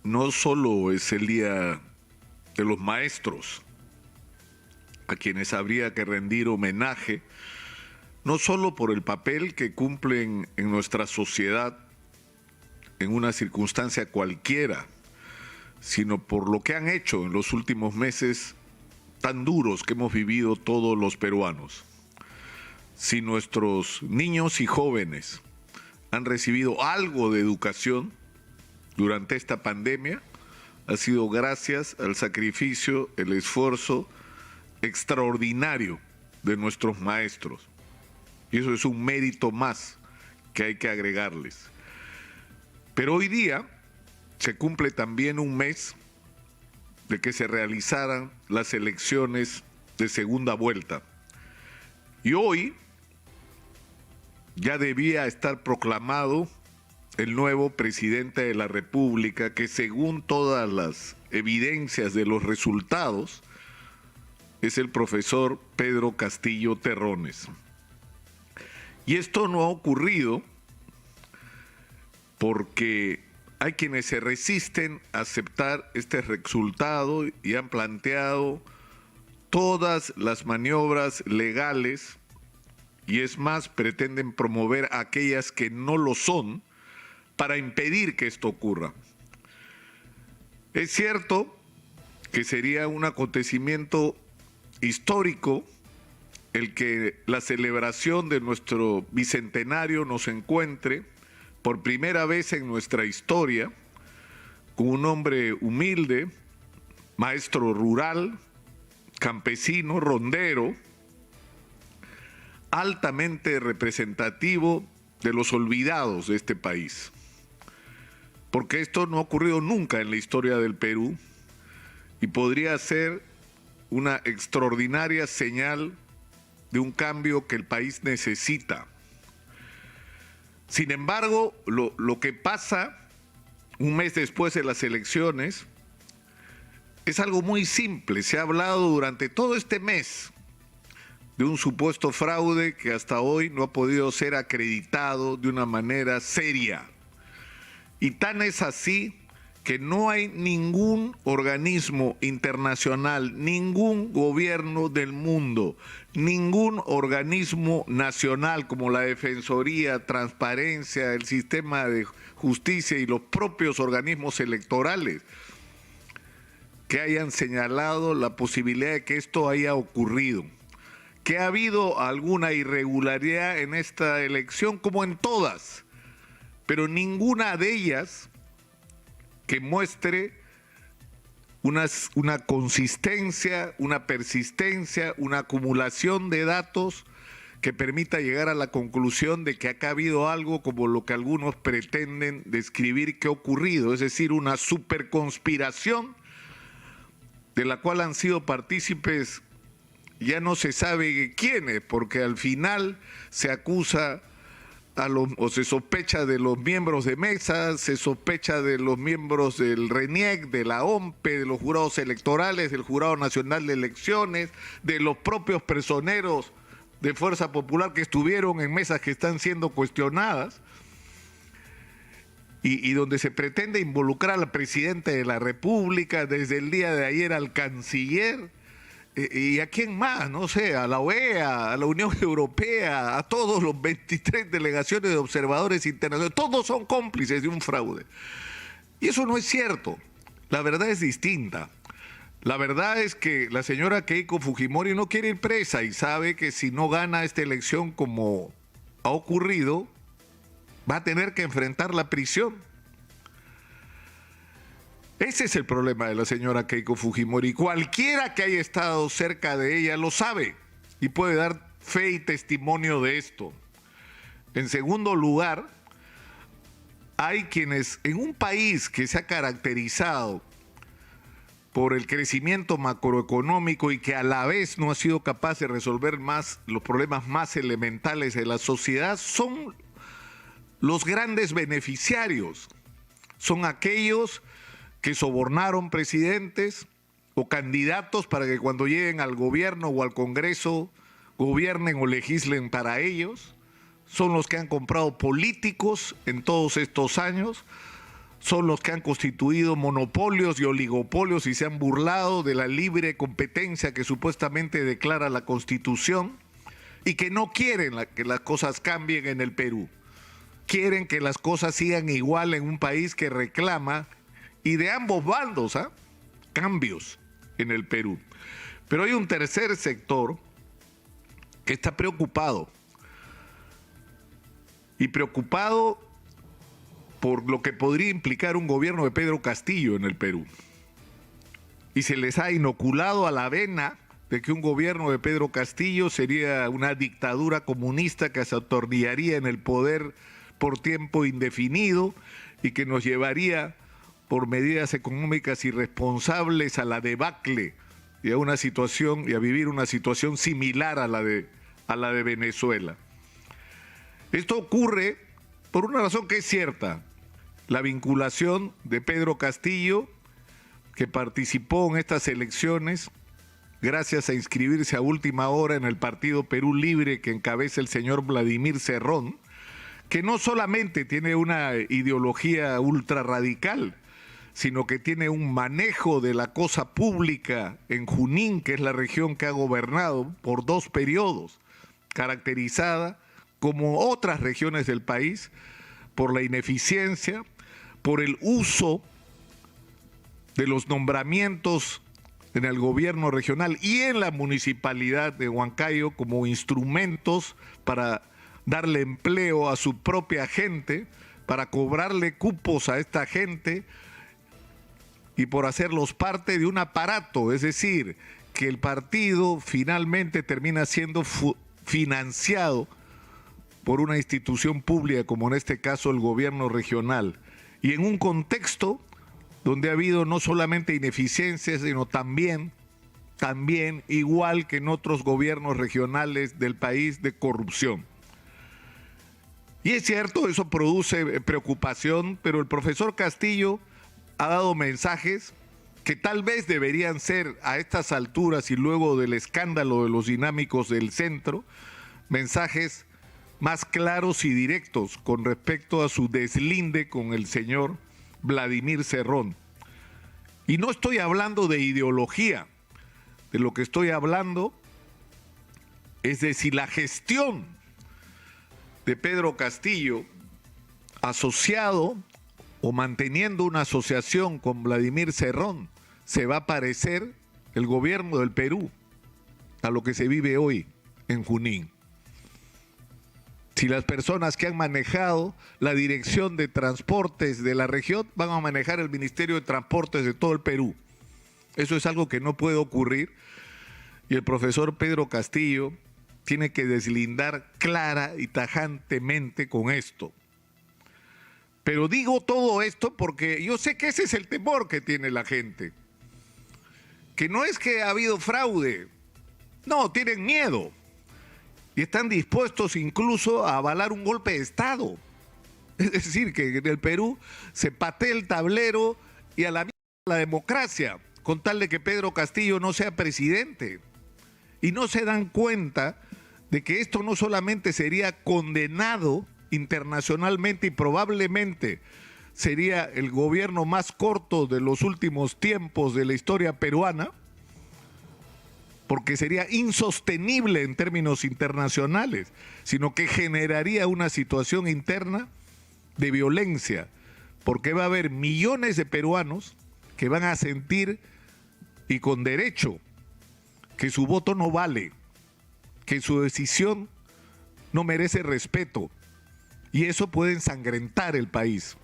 no solo es el Día de los Maestros, a quienes habría que rendir homenaje, no solo por el papel que cumplen en nuestra sociedad en una circunstancia cualquiera, sino por lo que han hecho en los últimos meses tan duros que hemos vivido todos los peruanos. Si nuestros niños y jóvenes han recibido algo de educación durante esta pandemia, ha sido gracias al sacrificio, el esfuerzo extraordinario de nuestros maestros. Y eso es un mérito más que hay que agregarles. Pero hoy día se cumple también un mes de que se realizaran las elecciones de segunda vuelta. Y hoy ya debía estar proclamado el nuevo presidente de la República, que según todas las evidencias de los resultados, es el profesor Pedro Castillo Terrones. Y esto no ha ocurrido porque hay quienes se resisten a aceptar este resultado y han planteado todas las maniobras legales y es más, pretenden promover aquellas que no lo son para impedir que esto ocurra. Es cierto que sería un acontecimiento histórico el que la celebración de nuestro bicentenario nos encuentre por primera vez en nuestra historia con un hombre humilde, maestro rural, campesino, rondero, altamente representativo de los olvidados de este país. Porque esto no ha ocurrido nunca en la historia del Perú y podría ser una extraordinaria señal de un cambio que el país necesita. Sin embargo, lo que pasa un mes después de las elecciones es algo muy simple. Se ha hablado durante todo este mes de un supuesto fraude que hasta hoy no ha podido ser acreditado de una manera seria. Y tan es así que no hay ningún organismo internacional, ningún gobierno del mundo, ningún organismo nacional como la Defensoría, Transparencia, el sistema de justicia y los propios organismos electorales que hayan señalado la posibilidad de que esto haya ocurrido. Que ha habido alguna irregularidad en esta elección, como en todas, pero ninguna de ellas que muestre una consistencia, una persistencia, una acumulación de datos que permita llegar a la conclusión de que acá ha habido algo como lo que algunos pretenden describir que ha ocurrido, es decir, una superconspiración de la cual han sido partícipes ya no se sabe quiénes, porque al final se acusa o se sospecha de los miembros de mesa, se sospecha de los miembros del RENIEC, de la OMPE, de los jurados electorales, del Jurado Nacional de Elecciones, de los propios personeros de Fuerza Popular que estuvieron en mesas que están siendo cuestionadas y donde se pretende involucrar al presidente de la República, desde el día de ayer al canciller, ¿y a quién más? No sé, a la OEA, a la Unión Europea, a todos los 23 delegaciones de observadores internacionales. Todos son cómplices de un fraude. Y eso no es cierto. La verdad es distinta. La verdad es que la señora Keiko Fujimori no quiere ir presa y sabe que si no gana esta elección como ha ocurrido, va a tener que enfrentar la prisión. Ese es el problema de la señora Keiko Fujimori. Cualquiera que haya estado cerca de ella lo sabe y puede dar fe y testimonio de esto. En segundo lugar, hay quienes en un país que se ha caracterizado por el crecimiento macroeconómico y que a la vez no ha sido capaz de resolver más los problemas más elementales de la sociedad, son los grandes beneficiarios. Son aquellos que sobornaron presidentes o candidatos para que cuando lleguen al gobierno o al Congreso gobiernen o legislen para ellos. Son los que han comprado políticos en todos estos años. son los que han constituido monopolios y oligopolios y se han burlado de la libre competencia que supuestamente declara la Constitución y que no quieren que las cosas cambien en el Perú. Quieren que las cosas sigan igual en un país que reclama, y de ambos bandos, cambios en el Perú. Pero hay un tercer sector que está preocupado. Y preocupado por lo que podría implicar un gobierno de Pedro Castillo en el Perú. Y se les ha inoculado a la vena de que un gobierno de Pedro Castillo sería una dictadura comunista que se atornillaría en el poder por tiempo indefinido y que nos llevaría por medidas económicas irresponsables a la debacle y a una situación y a vivir una situación similar a la de Venezuela. Esto ocurre por una razón que es cierta: la vinculación de Pedro Castillo, que participó en estas elecciones gracias a inscribirse a última hora en el Partido Perú Libre que encabeza el señor Vladimir Cerrón, que no solamente tiene una ideología ultrarradical, sino que tiene un manejo de la cosa pública en Junín, que es la región que ha gobernado por 2 periodos, caracterizada, como otras regiones del país, por la ineficiencia, por el uso de los nombramientos en el gobierno regional y en la municipalidad de Huancayo como instrumentos para darle empleo a su propia gente, para cobrarle cupos a esta gente y por hacerlos parte de un aparato, es decir, que el partido finalmente termina siendo financiado por una institución pública, como en este caso el gobierno regional, y en un contexto donde ha habido no solamente ineficiencias, sino también, igual que en otros gobiernos regionales del país, de corrupción. Y es cierto, eso produce preocupación, pero el profesor Castillo ha dado mensajes que tal vez deberían ser a estas alturas y luego del escándalo de los dinámicos del centro, mensajes más claros y directos con respecto a su deslinde con el señor Vladimir Cerrón. Y no estoy hablando de ideología, de lo que estoy hablando es de si la gestión de Pedro Castillo, asociado o manteniendo una asociación con Vladimir Cerrón, se va a parecer el gobierno del Perú a lo que se vive hoy en Junín. Si las personas que han manejado la dirección de transportes de la región van a manejar el Ministerio de Transportes de todo el Perú. Eso es algo que no puede ocurrir y el profesor Pedro Castillo tiene que deslindar clara y tajantemente con esto. Pero digo todo esto porque yo sé que ese es el temor que tiene la gente. Que no es que ha habido fraude, no, tienen miedo. Y están dispuestos incluso a avalar un golpe de Estado. Es decir, que en el Perú se patee el tablero y a la mierda la democracia, con tal de que Pedro Castillo no sea presidente. Y no se dan cuenta de que esto no solamente sería condenado internacionalmente y probablemente sería el gobierno más corto de los últimos tiempos de la historia peruana, porque sería insostenible en términos internacionales, sino que generaría una situación interna de violencia, porque va a haber millones de peruanos que van a sentir, y con derecho, que su voto no vale, que su decisión no merece respeto, y eso puede ensangrentar el país.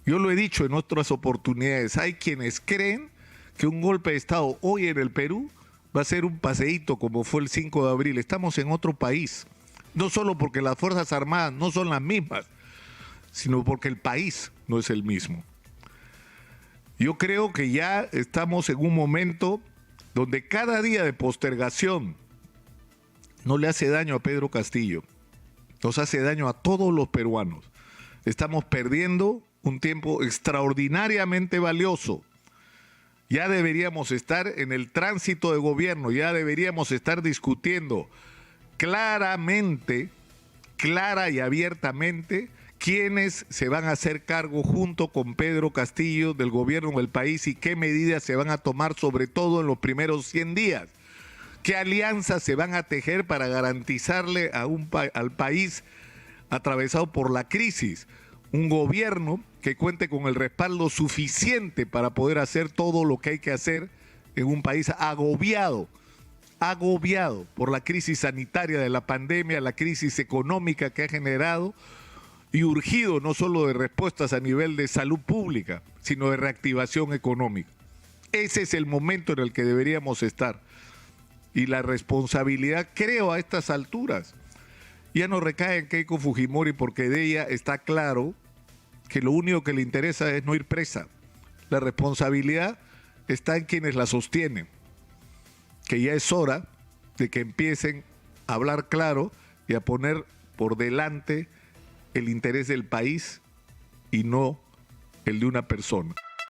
Yo lo he dicho en otras oportunidades, hay quienes creen que un golpe de Estado hoy en el Perú va a ser un paseíto como fue el 5 de abril. Estamos en otro país, no solo porque las Fuerzas Armadas no son las mismas, sino porque el país no es el mismo. Yo creo que ya estamos en un momento donde cada día de postergación no le hace daño a Pedro Castillo, nos hace daño a todos los peruanos. Estamos perdiendo un tiempo extraordinariamente valioso. Ya deberíamos estar en el tránsito de gobierno, ya deberíamos estar discutiendo claramente, clara y abiertamente, quiénes se van a hacer cargo junto con Pedro Castillo del gobierno del país y qué medidas se van a tomar, sobre todo en los primeros 100 días. ¿Qué alianzas se van a tejer para garantizarle al país atravesado por la crisis un gobierno que cuente con el respaldo suficiente para poder hacer todo lo que hay que hacer en un país agobiado por la crisis sanitaria de la pandemia, la crisis económica que ha generado y urgido no solo de respuestas a nivel de salud pública, sino de reactivación económica? Ese es el momento en el que deberíamos estar. Y la responsabilidad, creo, a estas alturas, ya no recae en Keiko Fujimori, porque de ella está claro que lo único que le interesa es no ir presa. La responsabilidad está en quienes la sostienen, que ya es hora de que empiecen a hablar claro y a poner por delante el interés del país y no el de una persona.